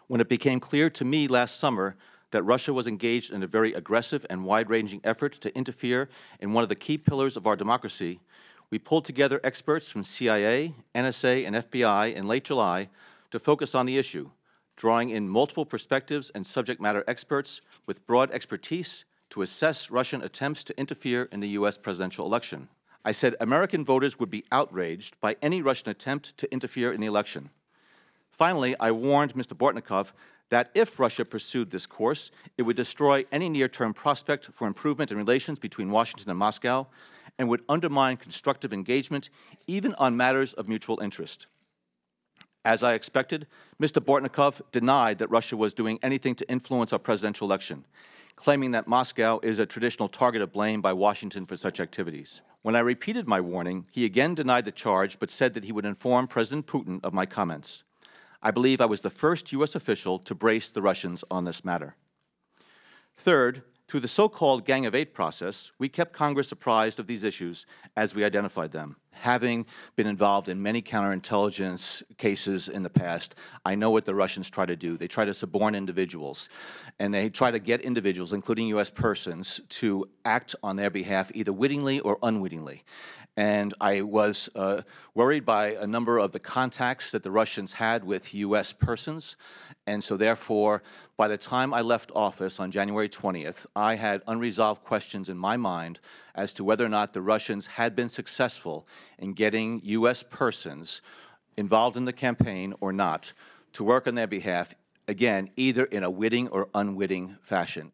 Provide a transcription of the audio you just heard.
When it became clear to me last summer that Russia was engaged in a very aggressive and wide-ranging effort to interfere in one of the key pillars of our democracy, we pulled together experts from CIA, NSA, and FBI in late July to focus on the issue, drawing in multiple perspectives and subject matter experts with broad expertise to assess Russian attempts to interfere in the U.S. presidential election. I said American voters would be outraged by any Russian attempt to interfere in the election. Finally, I warned Mr. Bortnikov that if Russia pursued this course, it would destroy any near-term prospect for improvement in relations between Washington and Moscow and would undermine constructive engagement, even on matters of mutual interest. As I expected, Mr. Bortnikov denied that Russia was doing anything to influence our presidential election, claiming that Moscow is a traditional target of blame by Washington for such activities. When I repeated my warning, he again denied the charge but said that he would inform President Putin of my comments. I believe I was the first U.S. official to brace the Russians on this matter. Third, through the so-called Gang of Eight process, we kept Congress apprised of these issues as we identified them. Having been involved in many counterintelligence cases in the past, I know what the Russians try to do. They try to suborn individuals, and they try to get individuals, including U.S. persons, to act on their behalf either wittingly or unwittingly. And I was worried by a number of the contacts that the Russians had with U.S. persons. And so therefore, by the time I left office on January 20th, I had unresolved questions in my mind as to whether or not the Russians had been successful in getting U.S. persons involved in the campaign or not to work on their behalf, again, either in a witting or unwitting fashion.